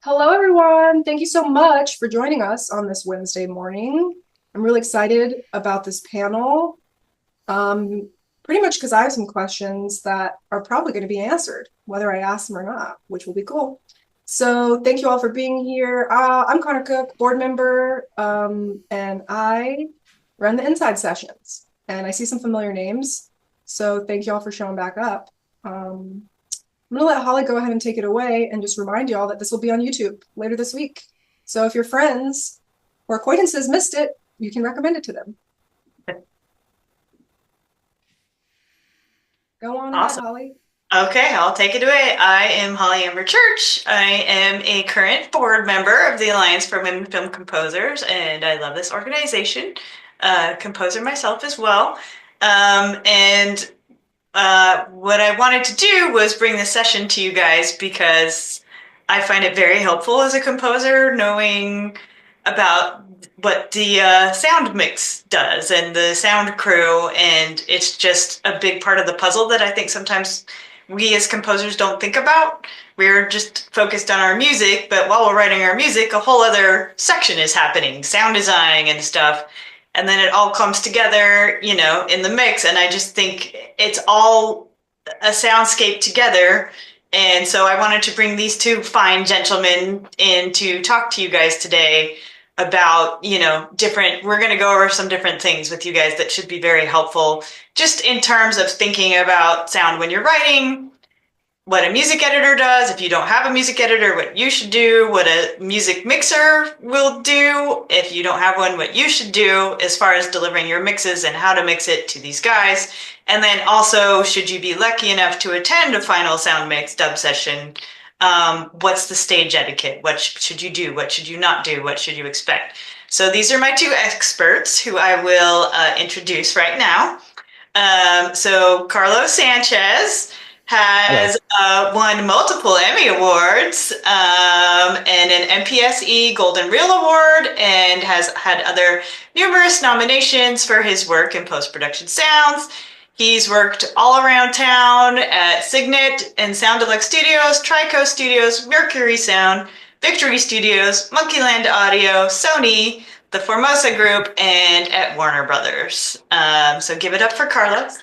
Hello, everyone. Thank you so much for joining us on this Wednesday morning. I'm really excited about this panel, pretty much because I have some questions that are probably going to be answered, whether I ask them or not, which will be cool. So thank you all for being here. I'm Connor Cook, board member, and I run the inside sessions. And I see some familiar names, so thank you all for showing back up. I'm gonna let Holly go ahead and take it away and just remind y'all that this will be on YouTube later this week. So if your friends or acquaintances missed it, you can recommend it to them. Go on ahead, Awesome. Holly. Okay, I'll take it away. I am Holly Amber Church. I am a current board member of the Alliance for Women Film Composers, and I love this organization. Composer myself as well. And what I wanted to do was bring this session to you guys because I find it very helpful as a composer knowing about what the sound mix does and the sound crew, and it's just a big part of the puzzle that I think sometimes we as composers don't think about. We're just focused on our music, but while we're writing our music, a whole other section is happening, sound design and stuff. And then it all comes together, in the mix. And I just think it's all a soundscape together. And so I wanted to bring these two fine gentlemen in to talk to you guys today about, we're going to go over some different things with you guys that should be very helpful just in terms of thinking about sound when you're writing, what a music editor does, if you don't have a music editor, what you should do, what a music mixer will do, if you don't have one, what you should do as far as delivering your mixes and how to mix it to these guys. And then also, should you be lucky enough to attend a final sound mix dub session, what's the stage etiquette? What should you do? What should you not do? What should you expect? So these are my two experts who I will introduce right now. So Carlos Sanchez Hello. has won multiple Emmy Awards and an MPSE Golden Reel Award, and has had other numerous nominations for his work in post-production sounds. He's worked all around town at Signet and Sound Deluxe Studios, Trico Studios, Mercury Sound, Victory Studios, Monkeyland Audio, Sony, the Formosa Group, and at Warner Brothers. So give it up for Carlos.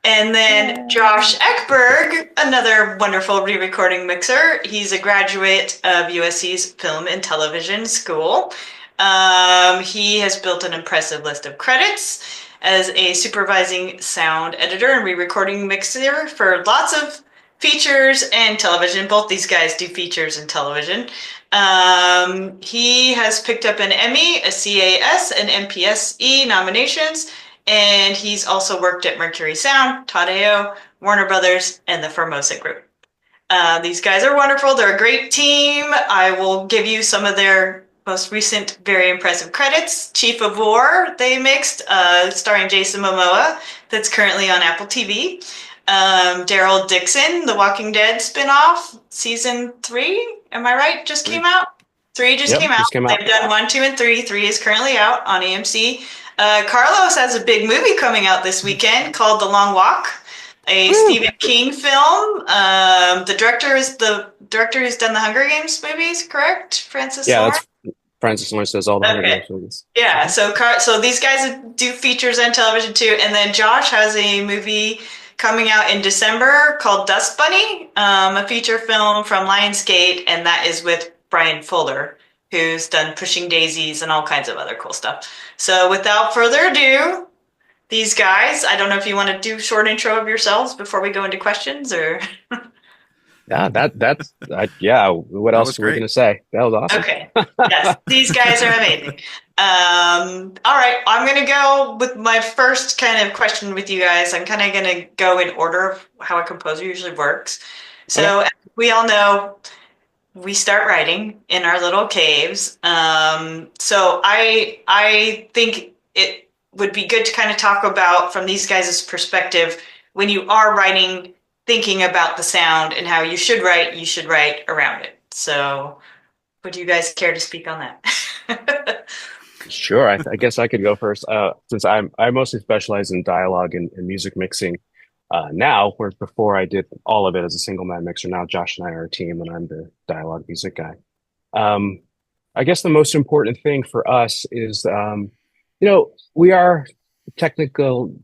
And then Yay. Josh Eckberg, another wonderful re-recording mixer. He's a graduate of USC's Film and Television School. He has built an impressive list of credits as a supervising sound editor and re-recording mixer for lots of features and television. Both these guys do features and television. He has picked up an Emmy, a CAS, and MPSE nominations, and he's also worked at Mercury Sound, Tadeo, Warner Brothers, and the Formosa Group. These guys are wonderful. They're a great team. I will give you some of their most recent, very impressive credits. Chief of War, they mixed, starring Jason Momoa, that's currently on Apple TV. Daryl Dixon, The Walking Dead spinoff, season 3, am I right? Just came out? 3 just Yep, came out. just came out. They've done 1, 2, and 3. 3 is currently out on AMC. Carlos has a big movie coming out this weekend called The Long Walk, a Woo! Stephen King film. The director is the director who's done the Hunger Games movies, correct? Francis Yeah, Lawrence? that's Francis Lawrence does all the Hunger Okay. Games movies. Yeah, Mhm. so these guys do features and television too. And then Josh has a movie coming out in December called Dust Bunny, a feature film from Lionsgate, and that is with Brian Fuller, who's done Pushing Daisies and all kinds of other cool stuff. So without further ado, these guys, I don't know if you want to do a short intro of yourselves before we go into questions, or Yeah, that's yeah. What That else was were we great. gonna say? That was awesome. okay. Yes, these guys are amazing. All right, I'm gonna go with my first kind of question with you guys. I'm kind of gonna go in order of how a composer usually works. Okay. So, as we all know, we start writing in our little caves. So I think it would be good to kind of talk about from these guys' perspective when you are writing, thinking about the sound and how you should write around it. So would you guys care to speak on that? Sure. I guess I could go first. Since I mostly specialize in dialogue and music mixing now, whereas before I did all of it as a single man mixer. Now Josh and I are a team, and I'm the dialogue music guy. Um, I guess the most important thing for us is, we are technical,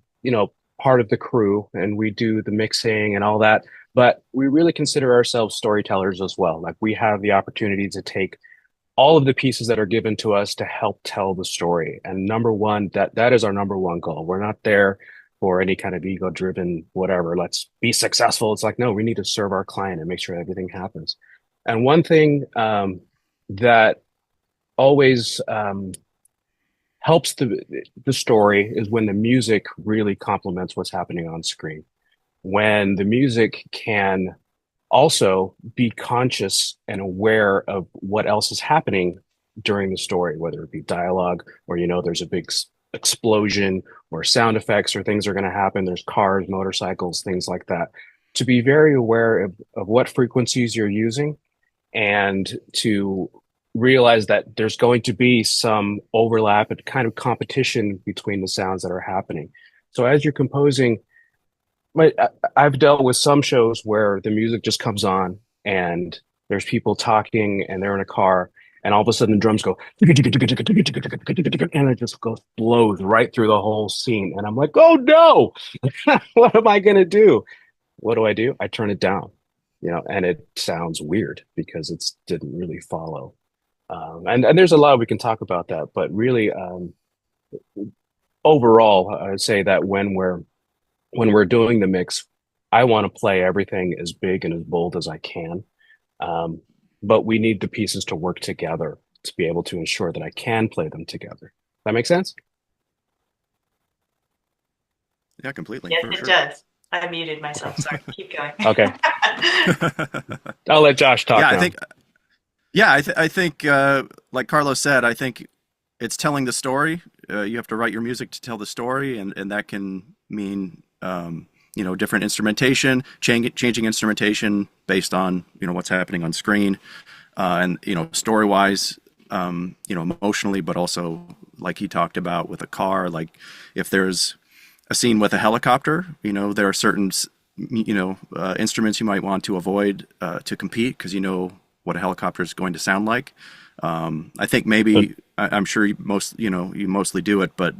part of the crew and we do the mixing and all that, but we really consider ourselves storytellers as well. Like we have the opportunity to take all of the pieces that are given to us to help tell the story. And number one, that is our number one goal. We're not there for any kind of ego driven whatever. Let's be successful. It's like, no, we need to serve our client and make sure everything happens. And one thing that always helps the story is when the music really complements what's happening on screen. When the music can also be conscious and aware of what else is happening during the story, whether it be dialogue or, there's a big explosion or sound effects or things are going to happen. There's cars, motorcycles, things like that. To be very aware of what frequencies you're using and to realize that there's going to be some overlap and kind of competition between the sounds that are happening. So as you're composing, I've dealt with some shows where the music just comes on and there's people talking and they're in a car and all of a sudden the drums go and it just blows right through the whole scene. And I'm like, oh no, what am I going to do? What do? I turn it down, and it sounds weird because it didn't really follow. And there's a lot we can talk about that, but really, overall, I would say that when we're doing the mix, I want to play everything as big and as bold as I can. Um, but we need the pieces to work together to be able to ensure that I can play them together. That make sense? Yeah, completely. Yes, For it sure. does. I muted myself. Sorry. Keep going. Okay. I'll let Josh talk Yeah, now. I think, like Carlos said, I think it's telling the story. You have to write your music to tell the story, and that can mean, different instrumentation, changing instrumentation based on, what's happening on screen, and, story wise, emotionally, but also like he talked about with a car, like if there's a scene with a helicopter, there are certain, instruments you might want to avoid to compete because what a helicopter is going to sound like. I think But maybe I'm sure you mostly do it, but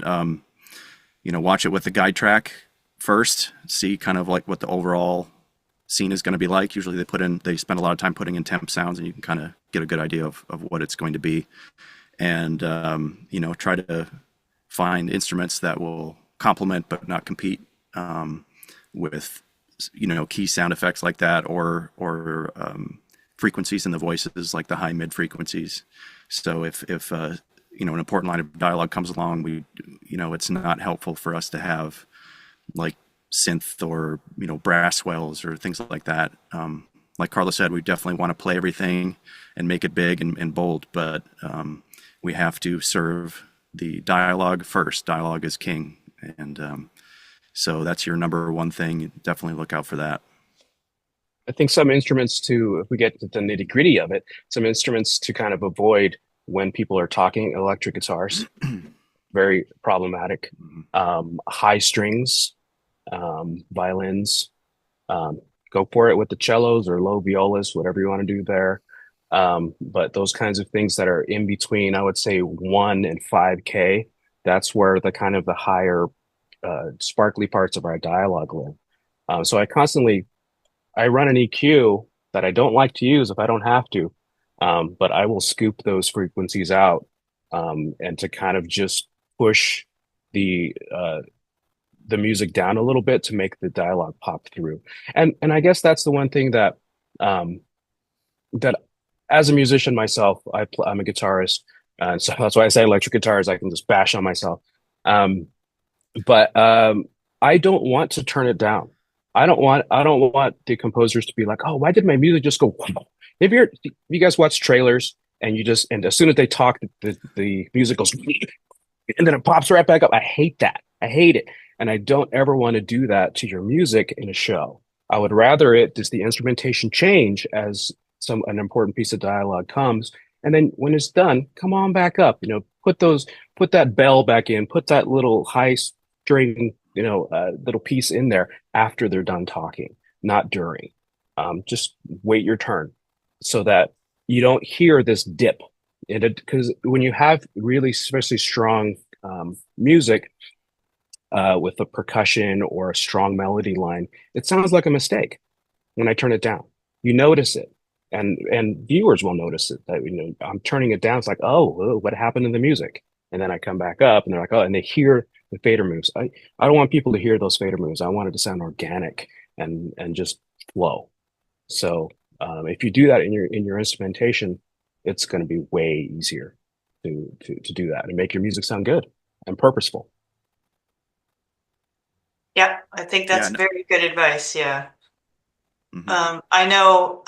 watch it with the guide track first, see kind of like what the overall scene is going to be like. Usually they spend a lot of time putting in temp sounds, and you can kind of get a good idea of what it's going to be, and try to find instruments that will complement but not compete with key sound effects like that, or frequencies in the voices like the high mid frequencies. So if an important line of dialogue comes along, it's not helpful for us to have like synth or brass swells or things like that. Like Carlos said, we definitely want to play everything and make it big and bold, but we have to serve the dialogue first. Dialogue is king, and so that's your number one thing. Definitely look out for that. I think some instruments to, if we get to the nitty gritty of it, some instruments to kind of avoid when people are talking, electric guitars, very problematic. High strings, violins, go for it with the cellos or low violas, whatever you want to do there. But those kinds of things that are in between, I would say 1 and 5K, that's where the kind of the higher sparkly parts of our dialogue live. So I run an EQ that I don't like to use if I don't have to, but I will scoop those frequencies out and to kind of just push the uh, the music down a little bit to make the dialogue pop through. And I guess that's the one thing um, that as a musician myself, I'm a guitarist, and so that's why I say electric guitars. I can just bash on myself. Um, but I don't want to turn it down. I don't want the composers to be like, oh, why did my music just go? If you guys watch trailers and and as soon as they talk, the music goes and then it pops right back up. I hate that. I hate it. And I don't ever want to do that to your music in a show. I would rather does the instrumentation change as an important piece of dialogue comes. And then when it's done, come on back up, put that bell back in, put that little high string, little piece in there after they're done talking, not during. Just wait your turn so that you don't hear this dip in it, because when you have really especially strong music with a percussion or a strong melody line, it sounds like a mistake when I turn it down. You notice it, and viewers will notice it. That I'm turning it down. It's like, oh, what happened to the music? And then I come back up, and they're like, oh, and they hear the fader moves. I don't want people to hear those fader moves. I want it to sound organic and just flow. So if you do that in your instrumentation, it's going to be way easier to do that and make your music sound good and purposeful. Yeah, I think Yeah. that's very good advice. Yeah. Mhm. I know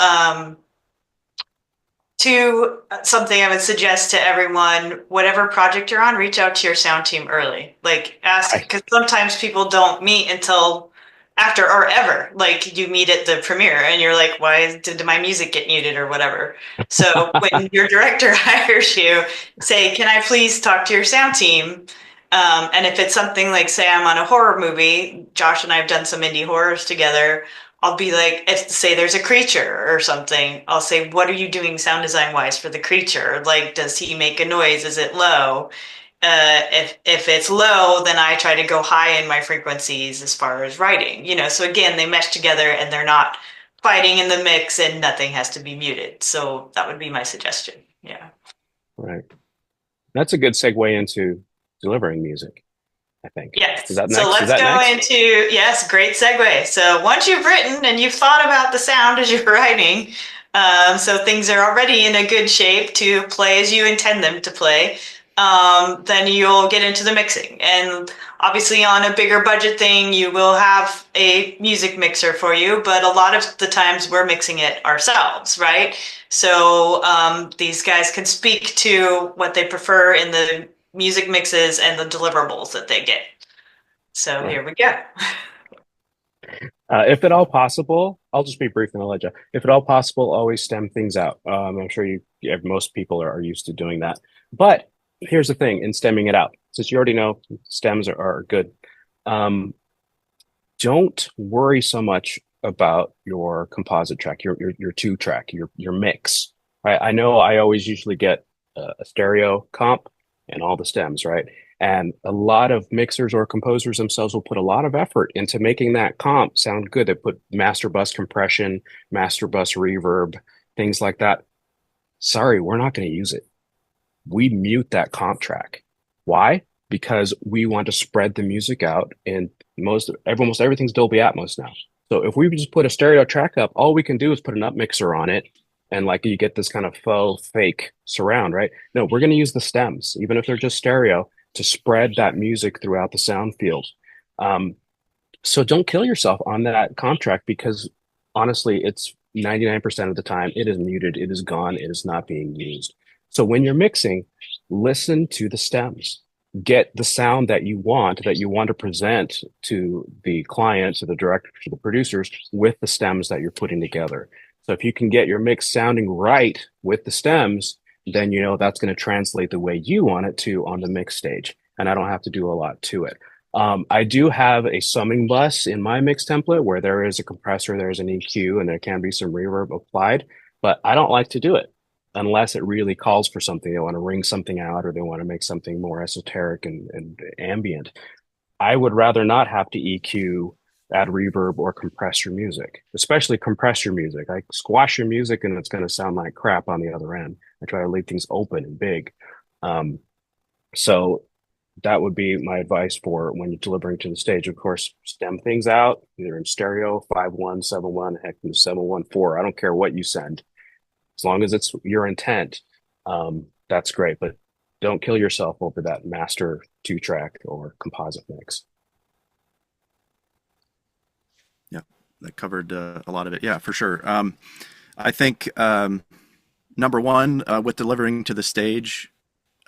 something I would suggest to everyone, whatever project you're on, reach out to your sound team early. Like ask, I because sometimes people don't meet until after or ever. Like you meet at the premiere and you're like, why did my music get muted or whatever? So when your director hires you, say, can I please talk to your sound team? And if it's something like, say, I'm on a horror movie, Josh and I have done some indie horrors together. I'll be like, if say there's a creature or something, I'll say, what are you doing sound design wise for the creature? Like, does he make a noise? Is it low? If it's low, then I try to go high in my frequencies as far as writing. So again, they mesh together and they're not fighting in the mix, and nothing has to be muted. So that would be my suggestion. Yeah. Right. That's a good segue into delivering music, I think. Is Yes. that So next? Is let's that go next? into, yes, great segue. So once you've written and you've thought about the sound as you're writing, so things are already in a good shape to play as you intend them to play, then you'll get into the mixing. And obviously on a bigger budget thing, you will have a music mixer for you, but a lot of the times we're mixing it ourselves, right? So these guys can speak to what they prefer in the music mixes and the deliverables that they get. So Right. here we go. If at all possible, I'll just be brief and I'll let you. If at all possible, always stem things out. I'm sure most people are used to doing that. But here's the thing in stemming it out, since you already know stems are good. Um, don't worry so much about your composite track, your two track, your mix. Right? I know I always usually get a stereo comp and all the stems, right? And a lot of mixers or composers themselves will put a lot of effort into making that comp sound good. They put master bus compression, master bus reverb, things like that. Sorry, we're not going to use it. We mute that comp track. Why? Because we want to spread the music out, and almost everything's Dolby Atmos now. So if we just put a stereo track up, all we can do is put an up mixer on it, and like you get this kind of faux fake surround, right? No, we're going to use the stems, even if they're just stereo, to spread that music throughout the sound field. So don't kill yourself on that comp track, because honestly, it's 99% of the time it is muted, it is gone, it is not being used. So when you're mixing, listen to the stems. Get the sound that you want to present to the client, to the director, to the producers with the stems that you're putting together. So if you can get your mix sounding right with the stems, then you know that's going to translate the way you want it to on the mix stage. And I don't have to do a lot to it. I do have a summing bus in my mix template where there is a compressor, there's an EQ, and there can be some reverb applied, but I don't like to do it unless it really calls for something. They want to ring something out or they want to make something more esoteric and ambient. I would rather not have to EQ, add reverb, or compress your music, especially compress your music. I squash your music and it's going to sound like crap on the other end. I try to leave things open and big. Um, so that would be my advice for when you're delivering to the stage. Of course, stem things out, either in stereo, 5.1, 7.1, heck, 7.1.4. I don't care what you send. As long as it's your intent, that's great. But don't kill yourself over that master two track or composite mix. Yeah, that covered a lot of it. Yeah, for sure. I think number one with delivering to the stage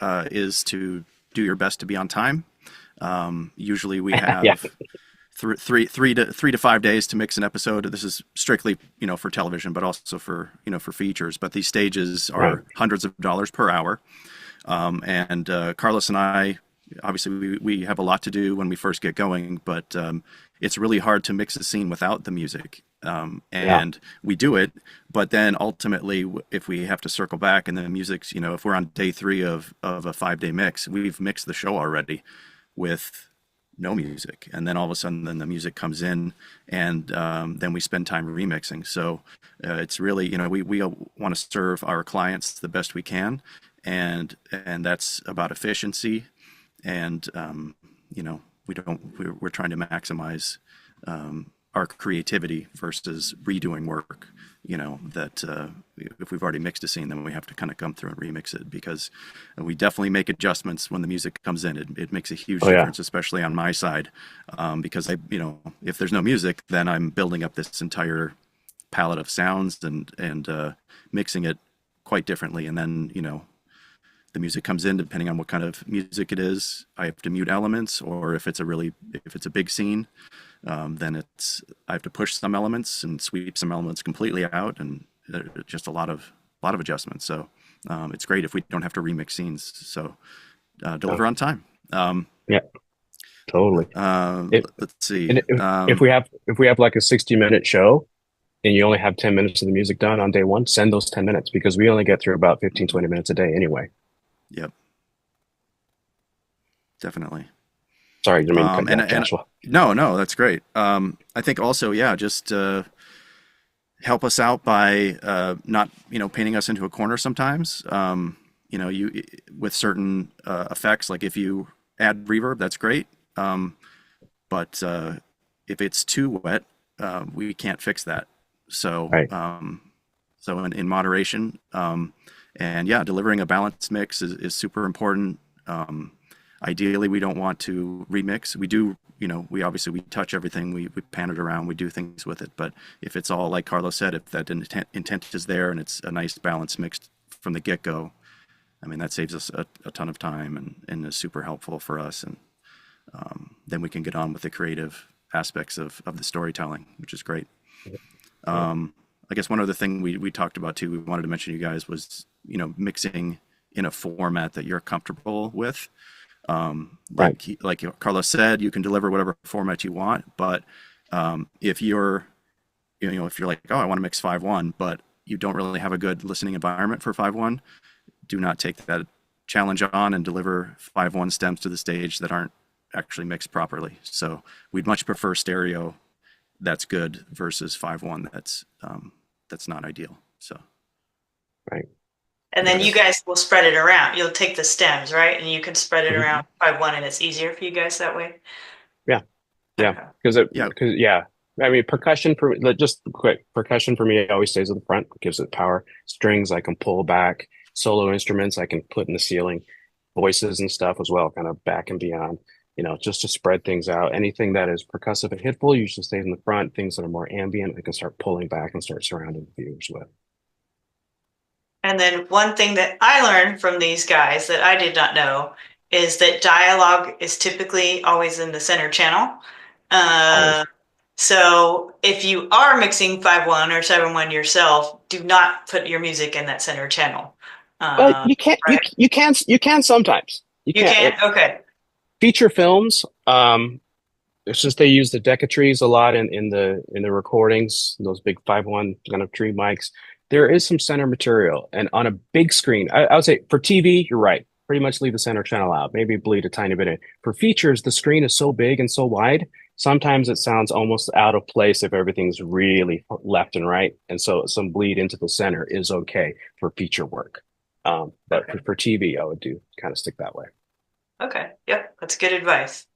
is to do your best to be on time. Usually we have Yeah. three to 5 days to mix an episode. This is strictly, for television, but also for, for features. But these stages are Right. hundreds of dollars per hour. And Carlos and I, obviously, we have a lot to do when we first get going, but it's really hard to mix a scene without the music. And we do it. But then ultimately, if we have to circle back and the music's, if we're on day 3 of a 5-day mix, we've mixed the show already with no music, and then all of a sudden then the music comes in, and then we spend time remixing. So it's really, we want to serve our clients the best we can, and that's about efficiency, and we're trying to maximize our creativity versus redoing work, that if we've already mixed a scene, then we have to kind of come through and remix it, because we definitely make adjustments when the music comes in. It makes a huge difference, especially on my side, because if there's no music, then I'm building up this entire palette of sounds and mixing it quite differently. And then, the music comes in, depending on what kind of music it is, I have to mute elements, or if it's a big scene, then I have to push some elements and sweep some elements completely out, and just a lot of adjustments. So it's great if we don't have to remix scenes. So deliver on time. Yeah, totally. Let's see. If we have like a 60-minute show, and you only have 10 minutes of the music done on day 1, send those 10 minutes, because we only get through about 15-20 minutes a day anyway. Yep. Definitely. Sorry, didn't mean to cut you off, Joshua. No, that's great. I think also, just help us out by not, painting us into a corner sometimes. You with certain effects, like if you add reverb, that's great. But if it's too wet, we can't fix that. So, right. So in moderation, and delivering a balanced mix is super important. Ideally, we don't want to remix. We do, we touch everything, we pan it around, we do things with it. But if it's all, like Carlos said, if that intent is there and it's a nice balance mixed from the get-go, I mean, that saves us a ton of time and is super helpful for us. And then we can get on with the creative aspects of the storytelling, which is great. I guess one other thing we talked about too, we wanted to mention to you guys was, mixing in a format that you're comfortable with. Like Carlos said, you can deliver whatever format you want, but if you're like, oh, I want to mix 5/1, but you don't really have a good listening environment for 5/1, do not take that challenge on and deliver 5/1 stems to the stage that aren't actually mixed properly. So we'd much prefer stereo that's good versus 5/1 that's not ideal. So right. And then you guys will spread it around. You'll take the stems, right? And you can spread it around 5/1, and it's easier for you guys that way. Yeah. Because I mean, percussion for me always stays at the front, gives it power. Strings I can pull back, solo instruments I can put in the ceiling, voices and stuff as well, kind of back and beyond. Just to spread things out. Anything that is percussive and hitful usually stays in the front. Things that are more ambient, I can start pulling back and start surrounding the viewers with. And then one thing that I learned from these guys that I did not know is that dialogue is typically always in the center channel. So if you are mixing 5/1 or 7/1 yourself, do not put your music in that center channel. But you can't. Right? You can sometimes. You can. Okay. Feature films. It's just they use the decatrees a lot in the recordings. Those big 5/1 kind of tree mics. There is some center material, and on a big screen, I would say for TV, you're right. Pretty much leave the center channel out. Maybe bleed a tiny bit in. For features, the screen is so big and so wide. Sometimes it sounds almost out of place if everything's really left and right, and so some bleed into the center is okay for feature work. But for TV, I would kind of stick that way. Okay. Yep. That's good advice.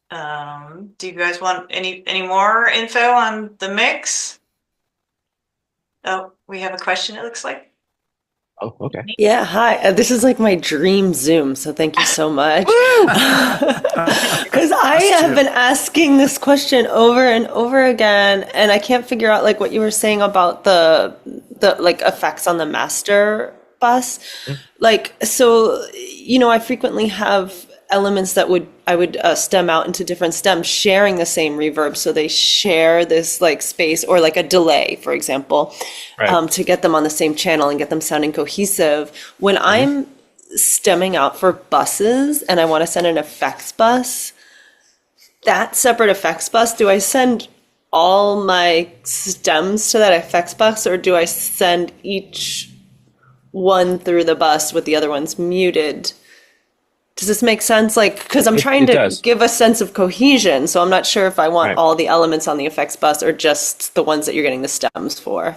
Do you guys want any more info on the mix? Oh, we have a question, it looks like. Oh, okay. Yeah, hi. This is like my dream Zoom, so thank you so much. Because I have been asking this question over and over again, and I can't figure out like what you were saying about the like effects on the master bus. Like, so, I frequently have elements that I would stem out into different stems sharing the same reverb, so they share this like space, or like a delay, for example, right. To get them on the same channel and get them sounding cohesive. When I'm stemming out for buses and I want to send an effects bus, that separate effects bus, do I send all my stems to that effects bus, or do I send each one through the bus with the other ones muted? Does this make sense? Like, because I'm trying It to does. give a sense of cohesion, so I'm not sure if I want Right. all the elements on the effects bus or just the ones that you're getting the stems for.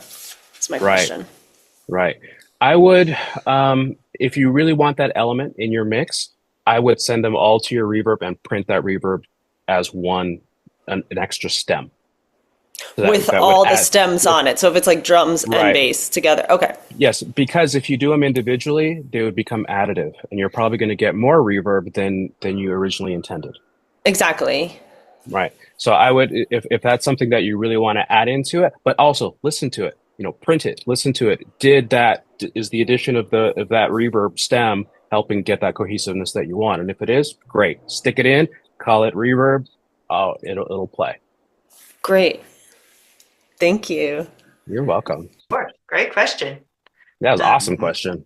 That's my Right. question. Right. I would, if you really want that element in your mix, I would send them all to your reverb and print that reverb as an extra stem. So With that would all the add stems with on it. So if it's like drums and right. bass together. Okay. Yes, because if you do them individually, they would become additive, and you're probably going to get more reverb than you originally intended. Exactly. Right. So I would, if that's something that you really want to add into it, but also listen to it, print it, listen to it. Is the addition of that reverb stem helping get that cohesiveness that you want? And if it is, great. Stick it in, call it reverb. Oh, it'll play. Great. Thank you. You're welcome. Sure. Great question. That was an awesome Mhm. question.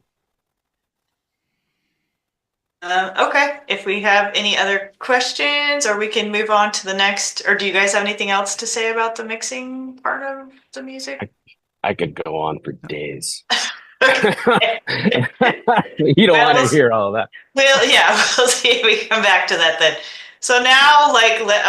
Okay, if we have any other questions, or we can move on to the next, or do you guys have anything else to say about the mixing part of the music? I could go on for days. Okay. You don't Well, want to hear all that. Well, yeah, we'll see if we come back to that then. So now,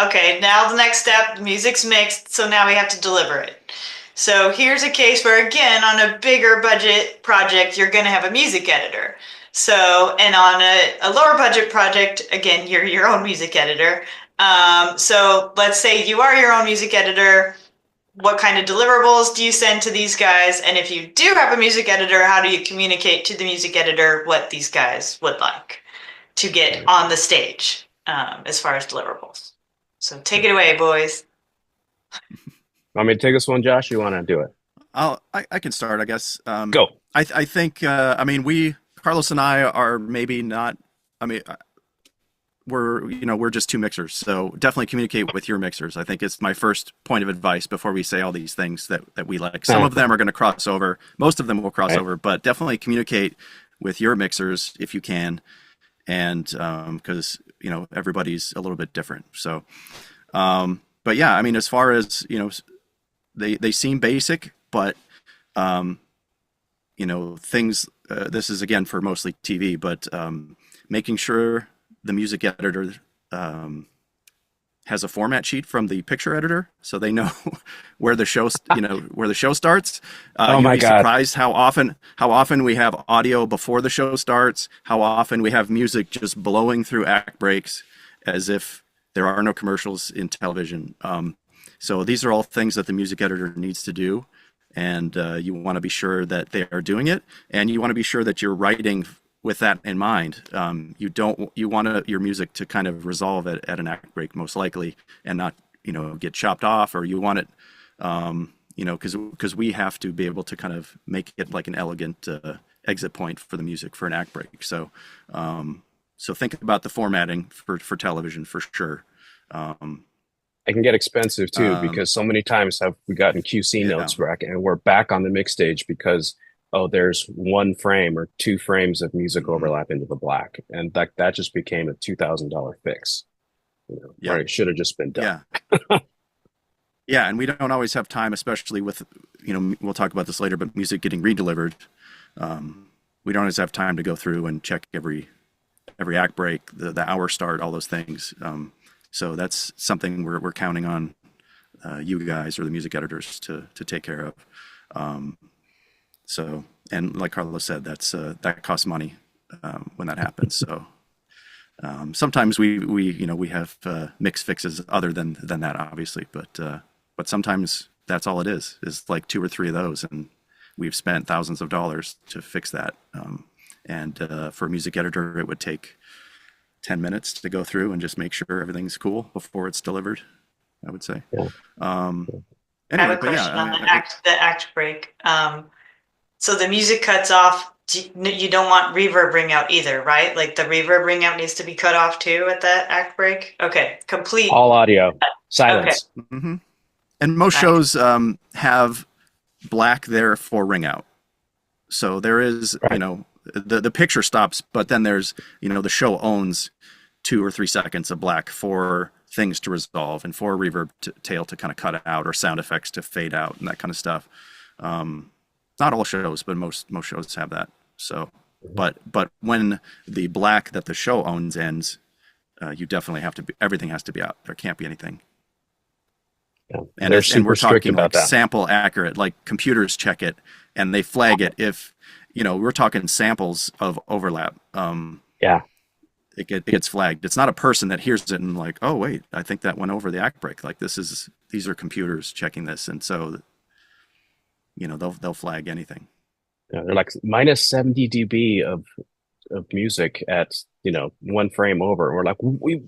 okay, now the next step, music's mixed, so now we have to deliver it. So here's a case where, again, on a bigger budget project, you're going to have a music editor. So, and on a lower budget project, again, you're your own music editor. So let's say you are your own music editor. What kind of deliverables do you send to these guys? And if you do have a music editor, how do you communicate to the music editor what these guys would like to get on the stage as far as deliverables? So take it away, boys. Want me to take this one, Josh? You want to do it? I can start, I guess. Go. I think, I mean, Carlos and I are maybe not, I mean, we're just two mixers. So definitely communicate with your mixers. I think it's my first point of advice before we say all these things that we like. Some of them are going to cross over. Most of them will cross over, but definitely communicate with your mixers if you can. And because, everybody's a little bit different. So, but yeah, I mean, as far as, they seem basic, but things. This is again for mostly TV, but making sure the music editor has a format sheet from the picture editor, so they know where the show, where the show starts. Oh You'd my be God! surprised how often we have audio before the show starts. How often we have music just blowing through act breaks, as if there are no commercials in television. So these are all things that the music editor needs to do, and you want to be sure that they are doing it, and you want to be sure that you're writing with that in mind. You want your music to kind of resolve at an act break, most likely, and not get chopped off, or you want it, because we have to be able to kind of make it like an elegant exit point for the music for an act break. So so think about the formatting for television for sure. It can get expensive too, because so many times have we gotten QC notes back and we're back on the mix stage because there's one frame or two frames of music overlap into the black, and that just became a $2,000 fix. Where it should have just been done. Yeah, and we don't always have time, especially with we'll talk about this later, but music getting redelivered. We don't always have time to go through and check every act break, the hour start, all those things. So that's something we're counting on you guys or the music editors to take care of. So, and like Carlos said, that costs money when that happens. So sometimes we have mix fixes other than that, obviously, but sometimes that's all it is like 2 or 3 of those, and we've spent thousands of dollars to fix that. And for a music editor, it would take 10 minutes to go through and just make sure everything's cool before it's delivered, I would say. Yeah. Anyway, I have a question on the act break. So the music cuts off. You don't want reverb ring out either, right? Like the reverb ring out needs to be cut off too at that act break. Okay, complete. All audio, silence. Okay. Mm-hmm. And most shows have black there for ring out. So there is, the picture stops, but then there's, the show owns 2 or 3 seconds of black for things to resolve and 4 reverb tail to kind of cut out, or sound effects to fade out, and that kind of stuff. Not all shows, but most shows have that. So, but when the black that the show owns ends, you definitely have to be, everything has to be out. There can't be anything. Yeah. And we're talking like sample accurate, like computers check it and they flag it if, we're talking samples of overlap. Yeah. It gets flagged. It's not a person that hears it and like, oh wait, I think that went over the act break. Like these are computers checking this, and so they'll flag anything. Yeah, they're like minus 70 dB of music at 1 frame over. And we're like,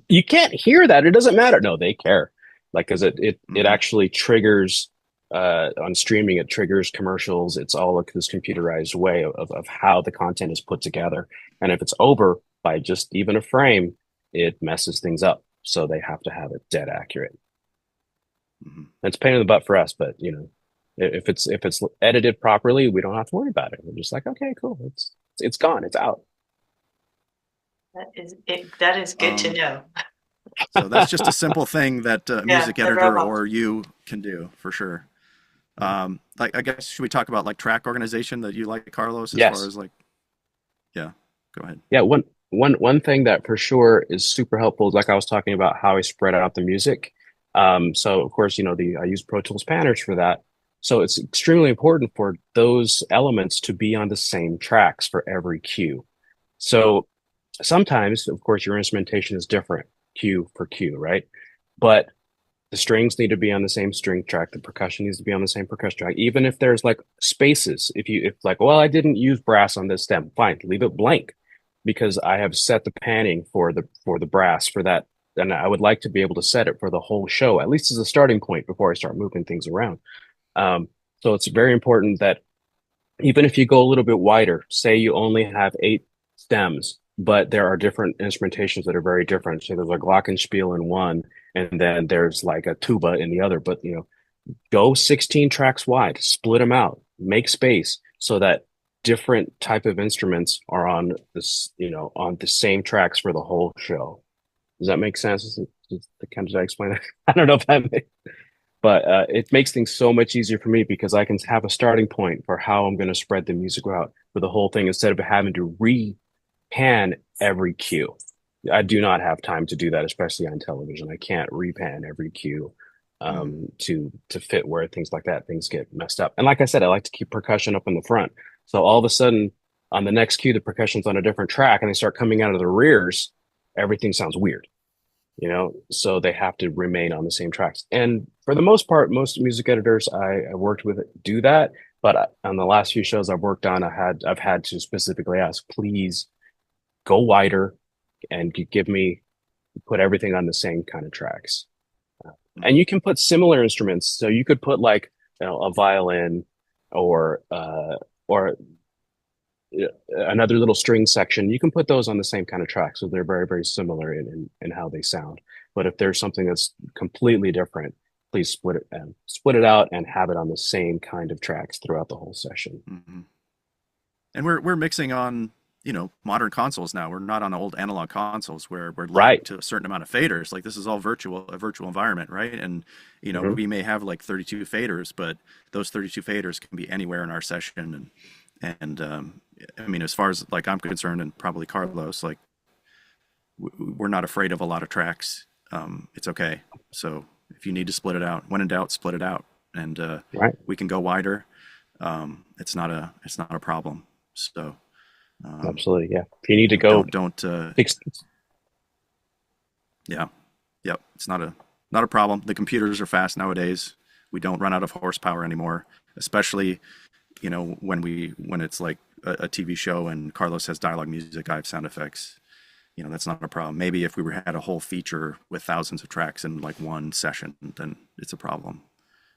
you can't hear that. It doesn't matter. No, they care. Like, because it actually triggers on streaming. It triggers commercials. It's all like this computerized way of how the content is put together. And if it's over by just even a frame, it messes things up. So they have to have it dead accurate. Mm-hmm. It's a pain in the butt for us, but if it's edited properly, we don't have to worry about it. We're just like, okay, cool. It's gone. It's out. That is it. That is good to know. So that's just a simple thing that a music editor or you can do for sure. Like, I guess, should we talk about like track organization that you like, Carlos, as far as like, yeah, go ahead. Yeah. One thing that for sure is super helpful is, like I was talking about, how I spread out the music. So of course, I use Pro Tools Panners for that. So it's extremely important for those elements to be on the same tracks for every cue. So sometimes, of course, your instrumentation is different, cue for cue, right? But the strings need to be on the same string track. The percussion needs to be on the same percussion track. Even if there's like spaces, if like, well, I didn't use brass on this stem, fine, leave it blank, because I have set the panning for the brass for that. And I would like to be able to set it for the whole show, at least as a starting point before I start moving things around. So it's very important that even if you go a little bit wider, say you only have 8 stems, but there are different instrumentations that are very different. So there's a glockenspiel in one, and then there's like a tuba in the other. But go 16 tracks wide, split them out, make space so that different type of instruments are on this, on the same tracks for the whole show. Does that make sense? Did I explain that? I don't know if that makes. But it makes things so much easier for me, because I can have a starting point for how I'm going to spread the music out for the whole thing, instead of having to repan every cue. I do not have time to do that, especially on television. I can't repan every cue to fit where things get messed up. And like I said, I like to keep percussion up in the front. So all of a sudden, on the next cue, the percussion's on a different track and they start coming out of the rears. Everything sounds weird. So they have to remain on the same tracks. And for the most part, most music editors I worked with do that. But on the last few shows I've worked on, I've had to specifically ask, please go wider and put everything on the same kind of tracks. And you can put similar instruments. So you could put like, a violin or another little string section. You can put those on the same kind of track, so they're very, very similar in how they sound. But if there's something that's completely different, please split it out and have it on the same kind of tracks throughout the whole session. Mm-hmm. And we're mixing on modern consoles now. We're not on old analog consoles where we're limited to a certain amount of faders. Like, this is all a virtual environment, right? And we may have like 32 faders, but those 32 faders can be anywhere in our session. And I mean, as far as like I'm concerned, and probably Carlos, like we're not afraid of a lot of tracks. It's okay. So if you need to split it out, when in doubt, split it out, and we can go wider. It's not a problem. So absolutely, yeah. If you need to go, don't yeah, yep. It's not a problem. The computers are fast nowadays. We don't run out of horsepower anymore, especially when it's like a TV show and Carlos has dialogue music, I have sound effects. That's not a problem. Maybe if we had a whole feature with thousands of tracks in like one session, then it's a problem.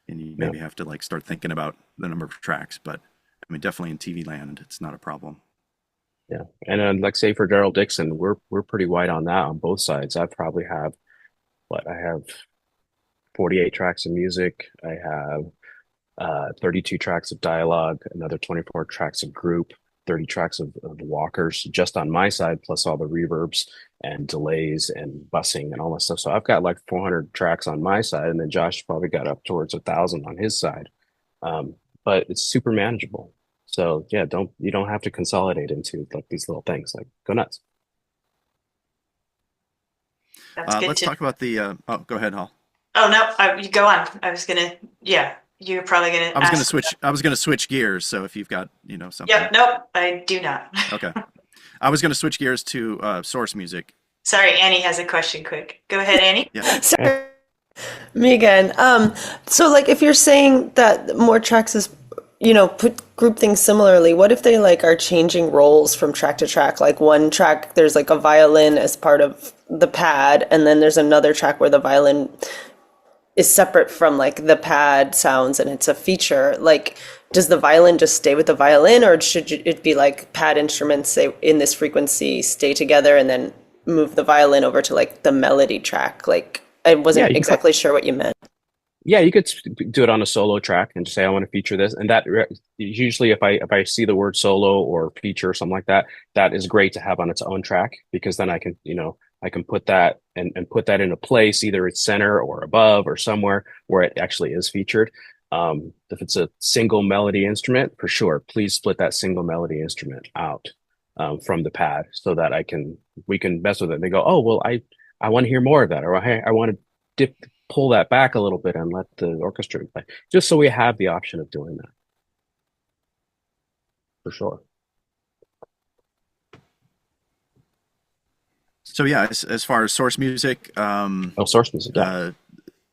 And you maybe have to like start thinking about the number of tracks. But I mean, definitely in TV land, it's not a problem. Yeah. And like, say for Daryl Dixon, we're pretty wide on that on both sides. I probably have 48 tracks of music. I have 32 tracks of dialogue, another 24 tracks of group. 30 tracks of walkers just on my side, plus all the reverbs and delays and bussing and all that stuff. So I've got like 400 tracks on my side, and then Josh probably got up towards 1,000 on his side. But it's super manageable. So yeah, you don't have to consolidate into like these little things. Like, go nuts. That's good Let's to. talk about the. Oh, go ahead, Hall. Oh no, you go on. I was gonna. Yeah, you're probably gonna I was going to ask. switch. I was going to switch gears. So if you've got, something. Yep. Nope. I do not. Okay. I was going to switch gears to source music. Sorry, Annie has a question. Quick, go ahead, Annie. Yeah. Sorry, me again. So like if you're saying that more tracks is, group things similarly, what if they like are changing roles from track to track? Like one track, there's like a violin as part of the pad, and then there's another track where the violin is separate from like the pad sounds and it's a feature. Like, does the violin just stay with the violin, or should it be like pad instruments say in this frequency stay together and then move the violin over to like the melody track? Like, I wasn't exactly sure what you meant. Yeah, you could do it on a solo track and just say, I want to feature this. And that usually if I see the word solo or feature or something like that, that is great to have on its own track, because then I can, I can put that and put that in a place, either it's center or above or somewhere where it actually is featured. If it's a single melody instrument, for sure, please split that single melody instrument out from the pad so that we can mess with it. And they go, oh, well, I want to hear more of that, or hey, I want to pull that back a little bit and let the orchestra play, just so we have the option of doing that. For sure. So yeah, as far as source music, source music.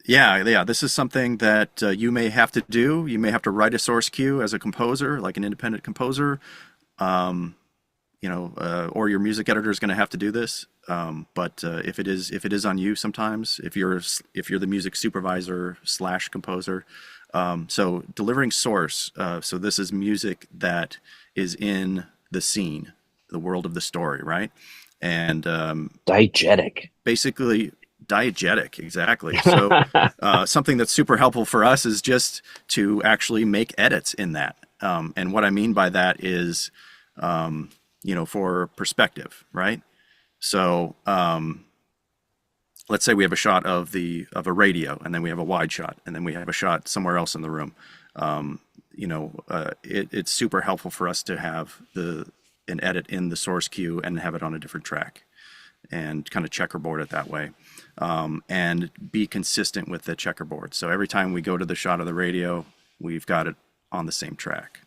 yeah, this is something that you may have to do. You may have to write a source cue as a composer, like an independent composer, or your music editor is going to have to do this. But if it is on you, sometimes if you're the music supervisor / composer, so delivering source. So this is music that is in the scene, the world of the story, right? And diegetic. Basically diegetic, exactly. So something that's super helpful for us is just to actually make edits in that. And what I mean by that is, for perspective, right? So let's say we have a shot of a radio, and then we have a wide shot, and then we have a shot somewhere else in the room. It's super helpful for us to have an edit in the source cue and have it on a different track, and kind of checkerboard it that way, and be consistent with the checkerboard. So every time we go to the shot of the radio, we've got it on the same track,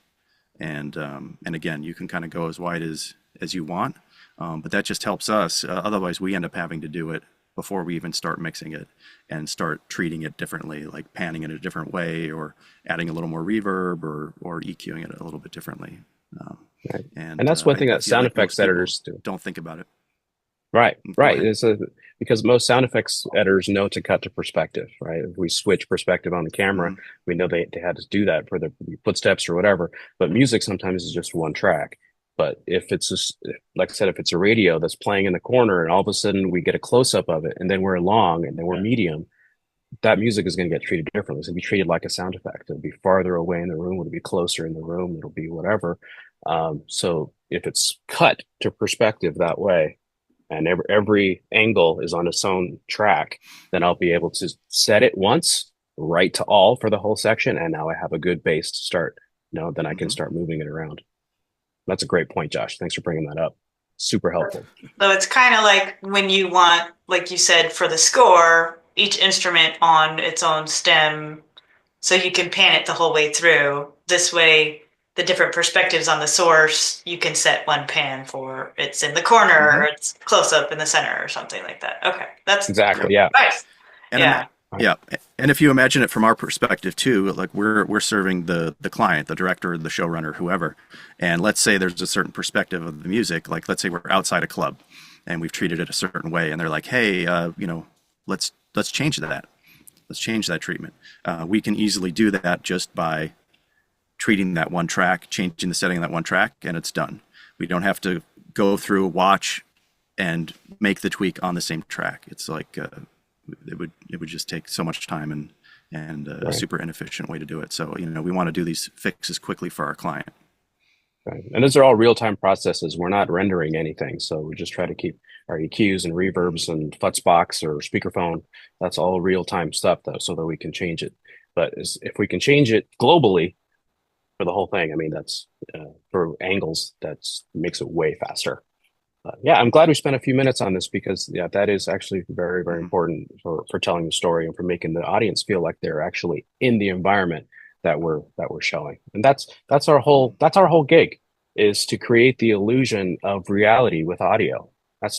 and again, you can kind of go as wide as you want. But that just helps us. Otherwise, we end up having to do it before we even start mixing it and start treating it differently, like panning it a different way, or adding a little more reverb, or EQing it a little bit differently. Right. And that's one thing that sound effects editors don't think about it. Right. It's because most sound effects editors know to cut to perspective, right? If we switch perspective on the camera, we know they had to do that for the footsteps or whatever. But music sometimes is just one track. But if it's like I said, if it's a radio that's playing in the corner and all of a sudden we get a close up of it, and then we're long and then we're medium, that music is going to get treated differently. It's going to be treated like a sound effect. It'll be farther away in the room. It'll be closer in the room. It'll be whatever. So if it's cut to perspective that way, and every angle is on its own track, then I'll be able to set it once, right to all for the whole section, and now I have a good base to start. Then I can start moving it around. That's a great point, Josh. Thanks for bringing that up. Super helpful. So it's kind of like when you want, like you said, for the score, each instrument on its own stem, so you can pan it the whole way through. This way, the different perspectives on the source, you can set one pan for it's in the corner, or it's close up in the center, or something like that. Okay, that's exactly, yeah. Nice. And yeah, and if you imagine it from our perspective too, like we're serving the client, the director, the showrunner, whoever, and let's say there's a certain perspective of the music. Like let's say we're outside a club, and we've treated it a certain way, and they're like, hey, let's change that. Let's change that treatment. We can easily do that just by treating that one track, changing the setting of that one track, and it's done. We don't have to go through, watch, and make the tweak on the same track. It's like it would just take so much time and a super inefficient way to do it. So we want to do these fixes quickly for our client. Right. And those are all real-time processes. We're not rendering anything. So we just try to keep our EQs and reverbs and Futzbox or speakerphone. That's all real-time stuff though, so that we can change it. But if we can change it globally for the whole thing, I mean, that's for angles, that's makes it way faster. Yeah, I'm glad we spent a few minutes on this because yeah, that is actually very, very important for telling the story and for making the audience feel like they're actually in the environment that we're showing. And that's our whole gig is to create the illusion of reality with audio.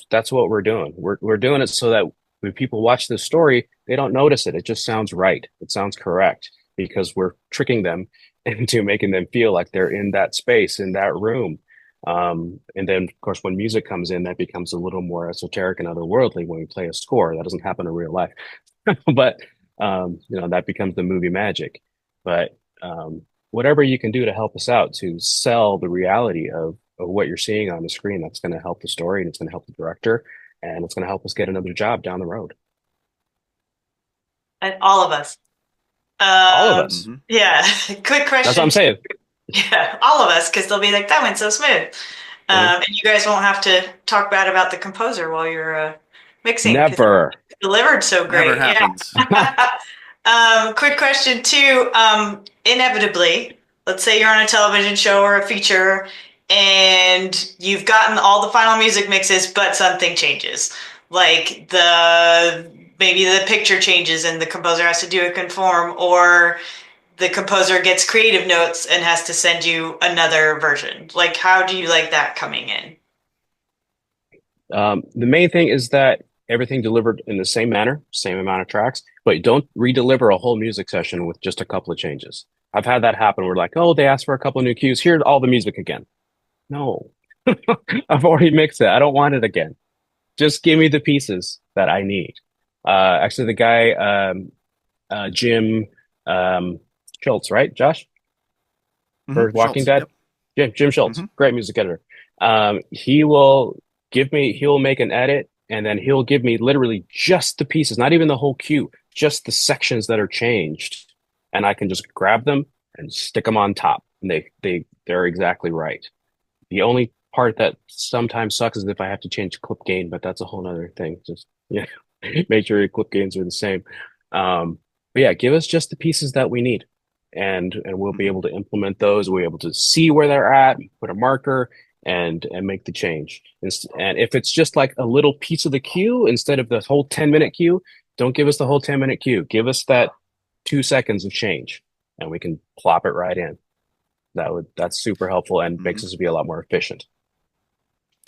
That's what we're doing. We're doing it so that when people watch this story, they don't notice it. It just sounds right. It sounds correct because we're tricking them into making them feel like they're in that space, in that room. And then, of course, when music comes in, that becomes a little more esoteric and otherworldly when we play a score. That doesn't happen in real life, but that becomes the movie magic. But whatever you can do to help us out to sell the reality of what you're seeing on the screen, that's going to help the story and it's going to help the director and it's going to help us get another job down the road. And all of us. All of us. Yeah. Quick question. That's what I'm saying. Yeah, all of us, because they'll be like, that went so smooth. And you guys won't have to talk bad about the composer while you're mixing. Never. Delivered so great. Never happens. Yeah. Quick question too. Inevitably, let's say you're on a television show or a feature and you've gotten all the final music mixes, but something changes. Like maybe the picture changes and the composer has to do a conform, or the composer gets creative notes and has to send you another version. Like, how do you like that coming in? The main thing is that everything delivered in the same manner, same amount of tracks, but don't re-deliver a whole music session with just a couple of changes. I've had that happen. We're like, oh, they asked for a couple of new cues. Here's all the music again. No, I've already mixed it. I don't want it again. Just give me the pieces that I need. Actually, the guy, Jim Schultz, right, Josh? For Walking Dead? Yep. Jim Schultz, great music editor. He'll make an edit and then he'll give me literally just the pieces, not even the whole cue, just the sections that are changed. And I can just grab them and stick them on top. And they're exactly right. The only part that sometimes sucks is if I have to change clip gain, but that's a whole other thing. Just make sure your clip gains are the same. But yeah, give us just the pieces that we need. And we'll be able to implement those. We'll be able to see where they're at, put a marker, and make the change. And if it's just like a little piece of the cue instead of the whole 10-minute cue, don't give us the whole 10-minute cue. Give us that 2 seconds of change, and we can plop it right in. That's super helpful and makes us be a lot more efficient.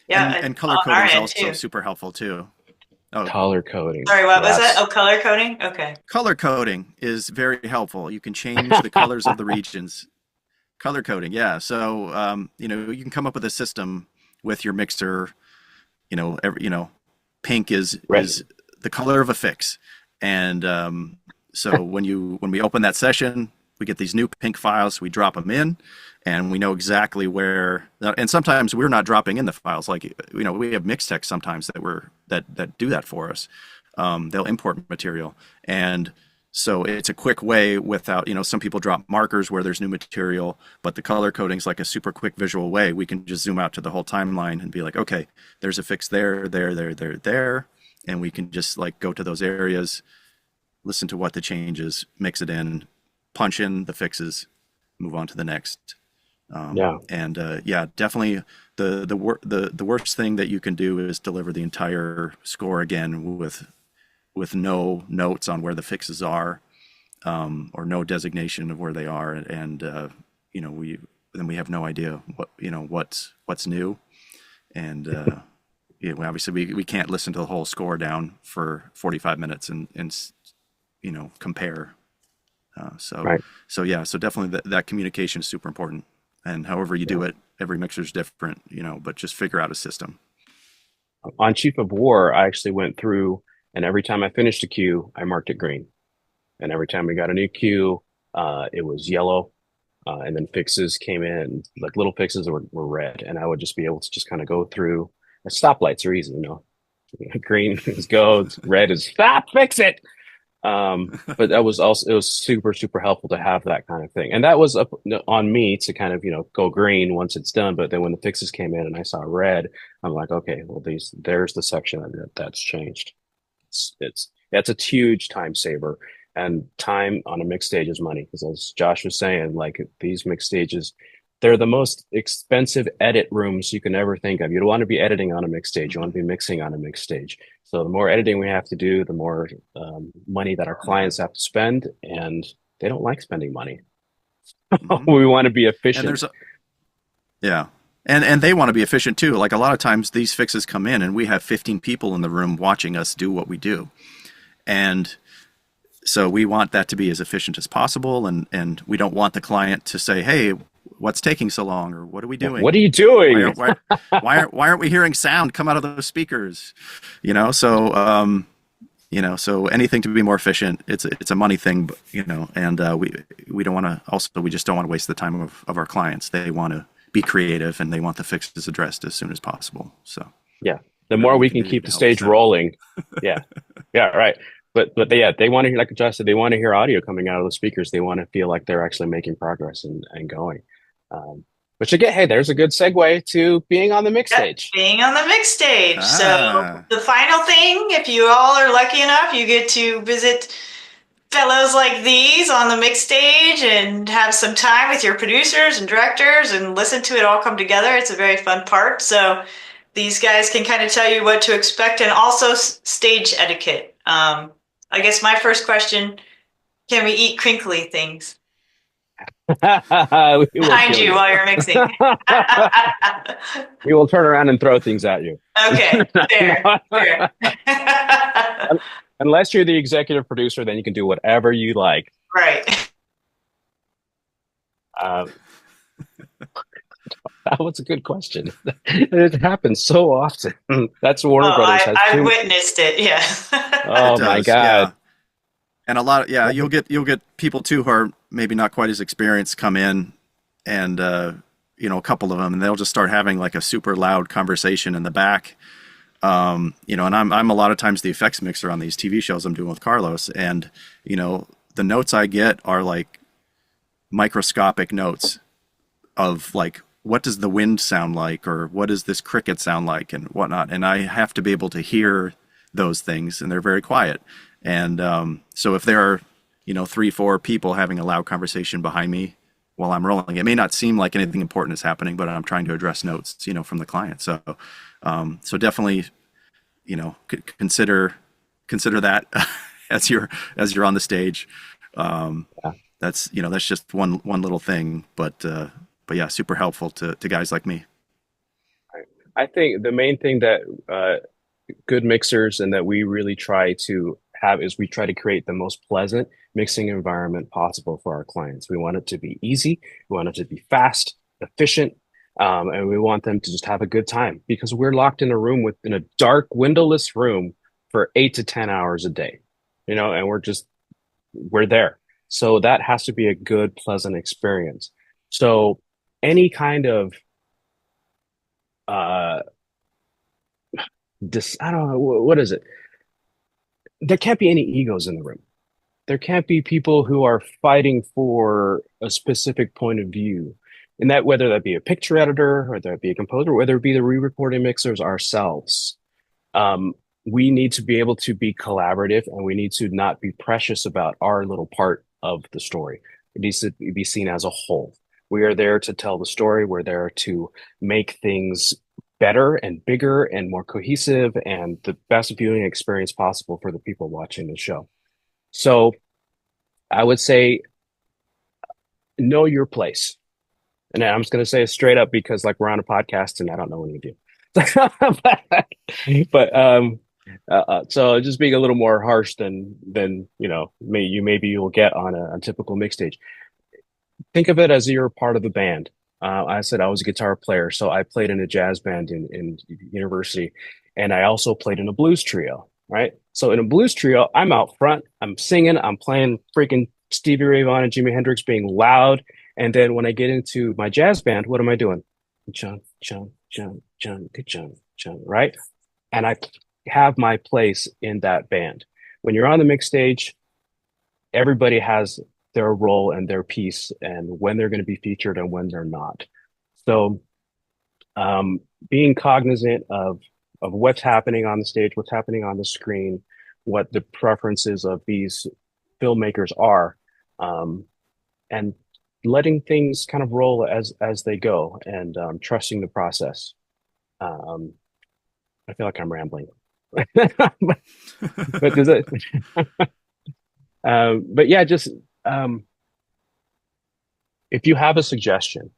Yeah, and color coding is also super helpful too. Oh, color coding. Sorry, what was that? Oh, color coding? Okay. Color coding is very helpful. You can change the colors of the regions. Color coding, yeah. So you can come up with a system with your mixer. Pink is the color of a fix, and so when we open that session, we get these new pink files. We drop them in, and we know exactly where. And sometimes we're not dropping in the files. Like we have mix techs sometimes that do that for us. They'll import material, and so it's a quick way without, some people drop markers where there's new material, but the color coding is like a super quick visual way. We can just zoom out to the whole timeline and be like, okay, there's a fix there, and we can just like go to those areas, listen to what the changes, mix it in, punch in the fixes, move on to the next. Definitely the worst thing that you can do is deliver the entire score again with no notes on where the fixes are, or no designation of where they are, and we have no idea what's new, and obviously we can't listen to the whole score down for 45 minutes and compare. So definitely that communication is super important, and however you do it, every mixer is different, but just figure out a system. On Chief of War, I actually went through, and every time I finished a cue, I marked it green. And every time we got a new cue, it was yellow. And then fixes came in, like little fixes were red. And I would just be able to just kind of go through. Stoplights are easy, Green is go, red is stop, fix it. But that was also, it was super, super helpful to have that kind of thing. And that was up on me to kind of, go green once it's done. But then when the fixes came in and I saw red, I'm like, okay, well, there's the section that's changed. That's a huge time saver. And time on a mix stage is money. Because as Josh was saying, like these mix stages, they're the most expensive edit rooms you can ever think of. You don't want to be editing on a mix stage. You want to be mixing on a mix stage. So the more editing we have to do, the more money that our clients have to spend, and they don't like spending money. We want to be And efficient. yeah. And they want to be efficient too. Like a lot of times these fixes come in and we have 15 people in the room watching us do what we do. And so we want that to be as efficient as possible. And we don't want the client to say, hey, what's taking so long? Or what are we doing? What are you doing? Why aren't we hearing sound come out of those speakers? So anything to be more efficient, it's a money thing, and we don't want to, also, we just don't want to waste the time of our clients. They want to be creative and they want the fixes addressed as soon as possible. So yeah, the more we can keep the stage rolling. Yeah. Yeah. Right. But they want to hear, like Josh said, they want to hear audio coming out of the speakers. They want to feel like they're actually making progress and going. Which again, hey, there's a good segue to being on the mix stage. Being on the mix stage. So the final thing, if you all are lucky enough, you get to visit fellows like these on the mix stage and have some time with your producers and directors and listen to it all come together. It's a very fun part. So these guys can kind of tell you what to expect, and also stage etiquette. I guess my first question, can we eat crinkly things behind you while you're mixing? We will turn around and throw things at you. Okay, fair. Unless you're the executive producer, then you can do whatever you like. Right. That was a good question. It happens so often. That's Warner Brothers. I've witnessed it. Yeah. Oh my God. Yeah. And a lot of, you'll get people too who are maybe not quite as experienced come in, and a couple of them, and they'll just start having like a super loud conversation in the back. And I'm a lot of times the effects mixer on these TV shows I'm doing with Carlos, and the notes I get are like microscopic notes of like, what does the wind sound like, or what does this cricket sound like, and whatnot. And I have to be able to hear those things, and they're very quiet. And so if there are, 3-4 people having a loud conversation behind me while I'm rolling, it may not seem like anything important is happening, but I'm trying to address notes, from the client. So, so definitely, consider that as you're on the stage. That's just one little thing, but yeah, super helpful to guys like me. I think the main thing that good mixers and that we really try to have is we try to create the most pleasant mixing environment possible for our clients. We want it to be easy. We want it to be fast, efficient, and we want them to just have a good time, because we're locked in a room in a dark, windowless room for 8 to 10 hours a day, and we're there. So that has to be a good, pleasant experience. So any kind of I don't know, what is it? There can't be any egos in the room. There can't be people who are fighting for a specific point of view. And that, whether that be a picture editor, or whether it be a composer, whether it be the re-recording mixers ourselves, we need to be able to be collaborative, and we need to not be precious about our little part of the story. It needs to be seen as a whole. We are there to tell the story. We're there to make things better and bigger and more cohesive and the best viewing experience possible for the people watching the show. So I would say, know your place. And I'm just going to say it straight up, because like we're on a podcast and I don't know what to do. But so just being a little more harsh than maybe you'll get on a typical mix stage. Think of it as you're part of the band. I said I was a guitar player, so I played in a jazz band in university, and I also played in a blues trio, right? So in a blues trio, I'm out front, I'm singing, I'm playing freaking Stevie Ray Vaughan and Jimi Hendrix, being loud. And then when I get into my jazz band, what am I doing? Chunk, chunk, chunk, chunk, chunk, chunk, right? And I have my place in that band. When you're on the mix stage, everybody has their role and their piece and when they're going to be featured and when they're not. So being cognizant of what's happening on the stage, what's happening on the screen, what the preferences of these filmmakers are, and letting things kind of roll as they go, and trusting the process. I feel like I'm rambling, but does it? But yeah, just if you have a suggestion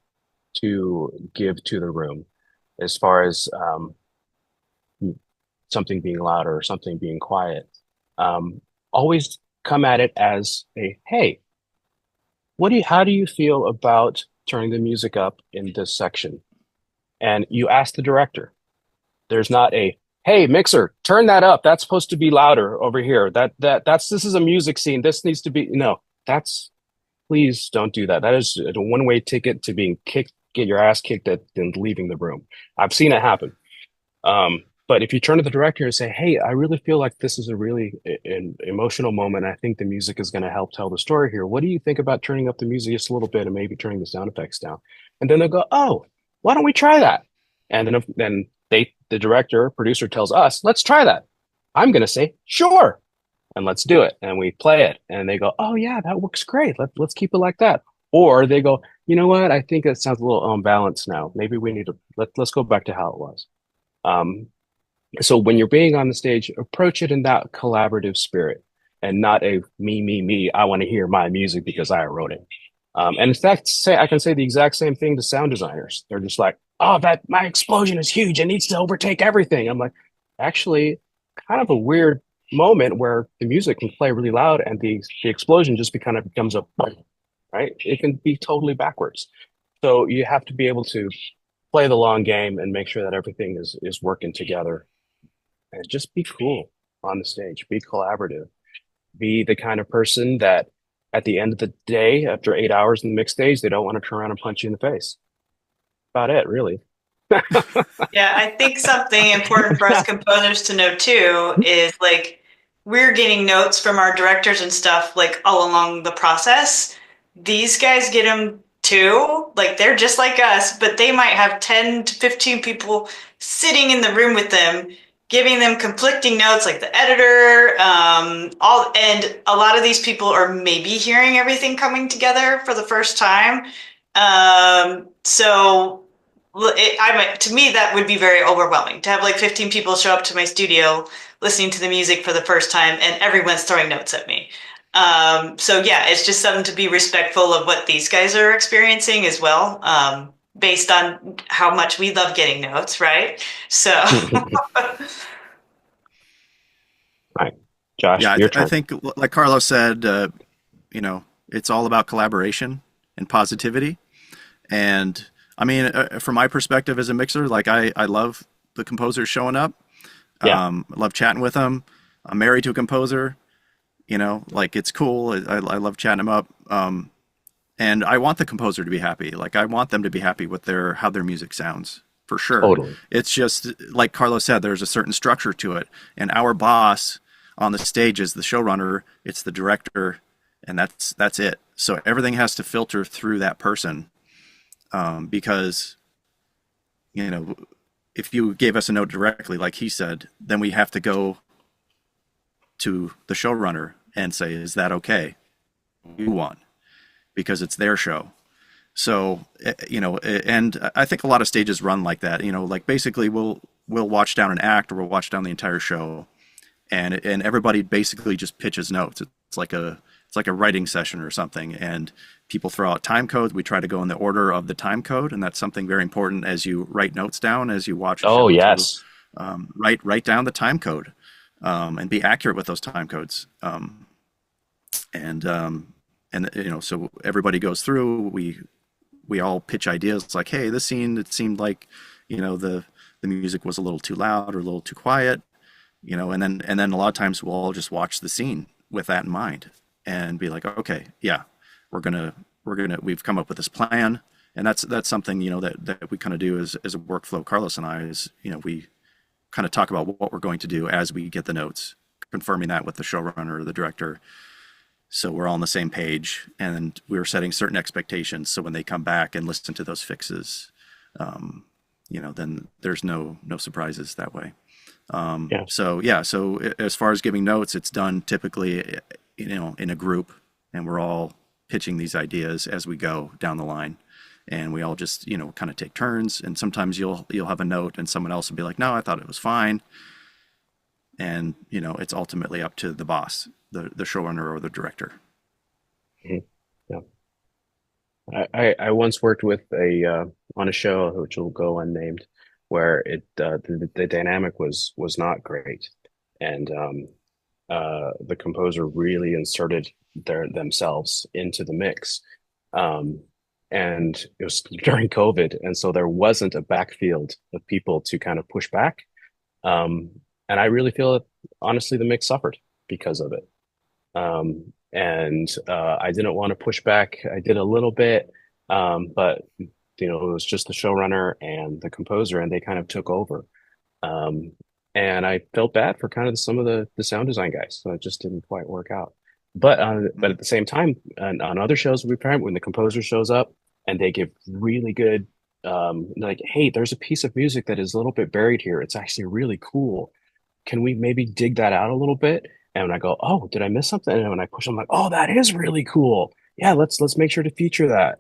to give to the room as far as something being louder or something being quiet, always come at it as a, hey, how do you feel about turning the music up in this section? And you ask the director. There's not a, hey, mixer, turn that up. That's supposed to be louder over here. This is a music scene. This needs to be, no, please don't do that. That is a one-way ticket to being kicked, get your ass kicked and leaving the room. I've seen it happen. But if you turn to the director and say, hey, I really feel like this is a really an emotional moment. I think the music is going to help tell the story here. What do you think about turning up the music just a little bit and maybe turning the sound effects down? And then they'll go, oh, why don't we try that? And then the director, producer tells us, let's try that. I'm going to say, sure. And let's do it. And we play it. And they go, oh, yeah, that works great. Let's keep it like that. Or they go, you know what? I think it sounds a little unbalanced now. Maybe we need to, let's go back to how it was. So when you're being on the stage, approach it in that collaborative spirit and not a me. I want to hear my music because I wrote it. And in fact, I can say the exact same thing to sound designers. They're just like, oh, my explosion is huge. It needs to overtake everything. I'm like, actually, kind of a weird moment where the music can play really loud and the explosion just kind of becomes a, right? It can be totally backwards. So you have to be able to play the long game and make sure that everything is working together. And just be cool on the stage, be collaborative, be the kind of person that at the end of the day, after 8 hours in the mix stage, they don't want to turn around and punch you in the face. About it, really. Yeah, I think something important for us composers to know too is like we're getting notes from our directors and stuff like all along the process. These guys get them too. Like they're just like us, but they might have 10 to 15 people sitting in the room with them, giving them conflicting notes, like the editor, and a lot of these people are maybe hearing everything coming together for the first time. So to me, that would be very overwhelming to have like 15 people show up to my studio listening to the music for the first time and everyone's throwing notes at me. So yeah, it's just something to be respectful of what these guys are experiencing as well, based on how much we love getting notes, right? So. Right. Josh, Yeah, your turn. I think, like Carlos said, it's all about collaboration and positivity. And I mean, from my perspective as a mixer, like I love the composers showing up. Yeah. I love chatting with them. I'm married to a composer. Like it's cool. I love chatting them up. And I want the composer to be happy. Like I want them to be happy with how their music sounds, for sure. Totally. It's just like Carlos said, there's a certain structure to it. And our boss on the stage is the showrunner, it's the director, and that's it. So everything has to filter through that person. Because, if you gave us a note directly, like he said, then we have to go to the showrunner and say, is that okay? You want, because it's their show. So, and I think a lot of stages run like that, like basically we'll watch down an act or we'll watch down the entire show and everybody basically just pitches notes. It's like a writing session or something, and people throw out time codes. We try to go in the order of the time code, and that's something very important as you write notes down, as you watch. Oh, yes. Write down the time code, and be accurate with those time codes. So everybody goes through. We all pitch ideas. It's like, hey, this scene, it seemed like, the music was a little too loud or a little too quiet, and then a lot of times we'll all just watch the scene with that in mind and be like, okay, yeah, we've come up with this plan. And that's something, that we kind of do as a workflow. Carlos and I we kind of talk about what we're going to do as we get the notes, confirming that with the showrunner or the director. So we're all on the same page, and we were setting certain expectations. So when they come back and listen to those fixes, then there's no surprises that way. Yeah. So yeah, so as far as giving notes, it's done typically, in a group, and we're all pitching these ideas as we go down the line, and we all just kind of take turns. And sometimes you'll have a note, and someone else will be like, "No, I thought it was fine," and it's ultimately up to the boss, the showrunner or the director. Mhm. Yeah. I once worked with on a show which will go unnamed, where the dynamic was not great, and the composer really inserted themselves into the mix, um, and it was during COVID, and so there wasn't a backfield of people to kind of push back, um, and I really feel that honestly the mix suffered because of it. And I didn't want to push back. I did a little bit, but it was just the showrunner and the composer, and they kind of took over. Um, and I felt bad for kind of some of the sound design guys, so it just didn't quite work out. But at the same time, on other shows we've tried, when the composer shows up and they give really good, like, hey, there's a piece of music that is a little bit buried here. It's actually really cool. Can we maybe dig that out a little bit? And when I go, oh, did I miss something? And when I push, I'm like, oh, that is really cool. Yeah, let's make sure to feature that.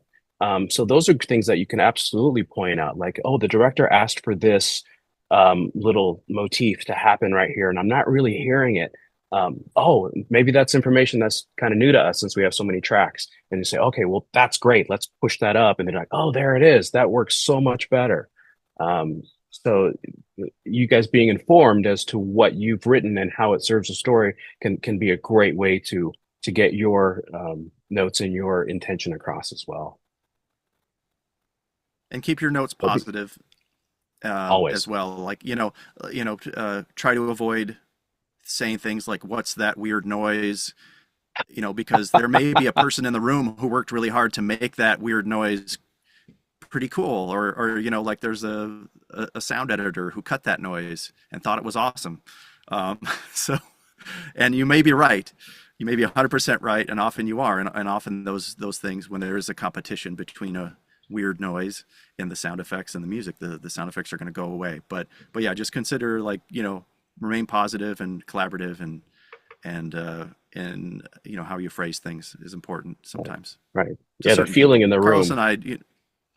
So those are things that you can absolutely point out, like, oh, the director asked for this little motif to happen right here, and I'm not really hearing it. Oh, maybe that's information that's kind of new to us since we have so many tracks. And you say, okay, well, that's great. Let's push that up. And they're like, oh, there it is. That works so much better. So you guys being informed as to what you've written and how it serves the story can be a great way to get your notes and your intention across as well. And keep your notes positive as Always. well. Like, try to avoid saying things like, "What's that weird noise?" Because there may be a person in the room who worked really hard to make that weird noise pretty cool, or like there's a sound editor who cut that noise and thought it was awesome. Um, so, and you may be right. You may be 100% right, and often you are, and often those things, when there is a competition between a weird noise and the sound effects and the music, the sound effects are going to go away. But yeah, just consider, like, remain positive and collaborative, and how you phrase things is important sometimes. Right. To Yeah, the certain feeling people. in the Carlos room. and I,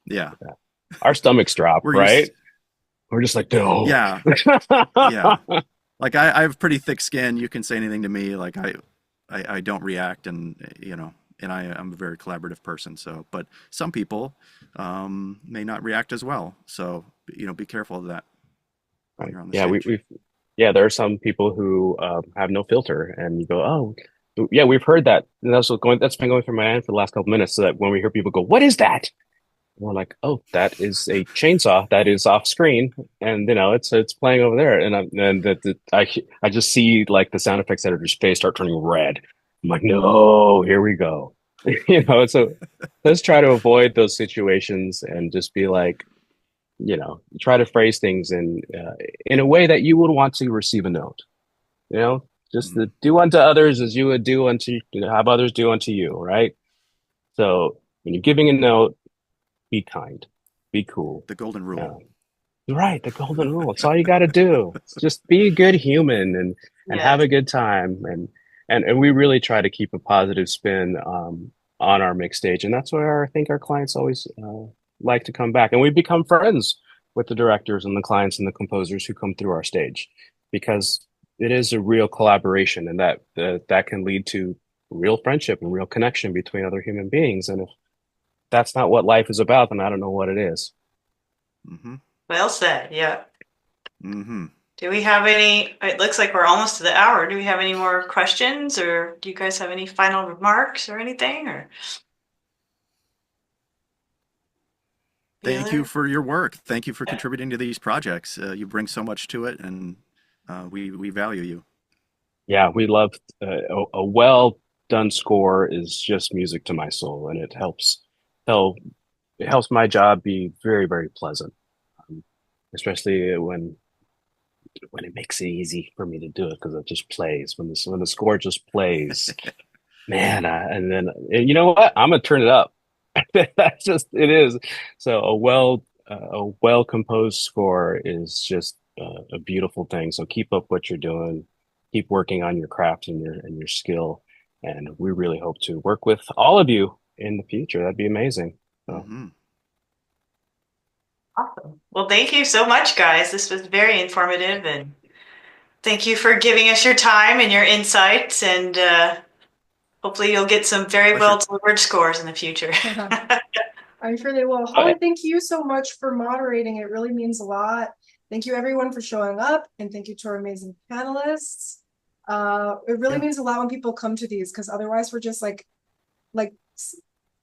yeah, Our stomachs drop, we're right? used. We're just like, no. Yeah, yeah. Like I have pretty thick skin. You can say anything to me, like I don't react, and I'm a very collaborative person. So, but some people may not react as well. So, be careful of that when Right. you're on the Yeah, stage. yeah, there are some people who have no filter, and you go, oh, yeah, we've heard that. And that's been going through my mind for the last couple minutes. So that when we hear people go, what is that? We're like, oh, that is a chainsaw that is off screen, and it's playing over there, I just see like the sound effects editor's face start turning red. I'm like, no, here we go. So let's try to avoid those situations and just be like, try to phrase things in a way that you would want to receive a note. Just to Mm. do unto others as you would do have others do unto you, right? So when you're giving a note, be kind, be cool. The golden rule. Right, the golden rule. It's all you got to do. It's just be a good human and have Yes. a good time. And we really try to keep a positive spin on our mix stage, and that's where I think our clients always like to come back. And we become friends with the directors and the clients and the composers who come through our stage, because it is a real collaboration, and that can lead to real friendship and real connection between other human beings. And if that's not what life is about, then I don't know what it is. Mm-hmm. Well said. Yeah. Mm-hmm. Do we have any? It looks like we're almost to the hour. Do we have any more questions, or do you guys have any final remarks or anything? Or Thank you Bueller? for your work. Thank you for contributing to these projects. You bring so much to it, and we value you. Yeah, we love a well done score is just music to my soul, and help it helps my job be very, very pleasant, um, especially when it makes it easy for me to do it because it just plays when the score just plays. Man, and then you know what? I'm gonna turn it up. That's just it is. So a well composed score is just a beautiful thing. So keep up what you're doing. Keep working on your craft and your skill. And we really hope to work with all of you in the future. That'd be amazing. So, Hmm. Awesome. Well, thank you so much, guys. This was very informative, and thank you for giving us your time and your insights. And hopefully, you'll get some very Pleasure. well delivered scores in the future. I'm sure they will. Holly, thank you so much for moderating. It really means a lot. Thank you everyone for showing up, and thank you to our amazing panelists. It really Yeah. means a lot when people come to these, because otherwise we're just like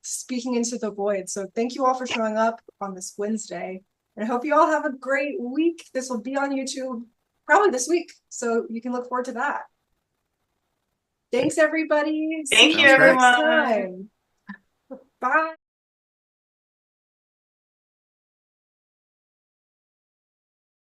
speaking into the void. So thank you all for showing up on this Wednesday. And I hope you all have a great week. This will be on YouTube probably this week, so you can look forward to that. Thanks, everybody. See Thank you, you Sounds great. next everyone. time. Bye.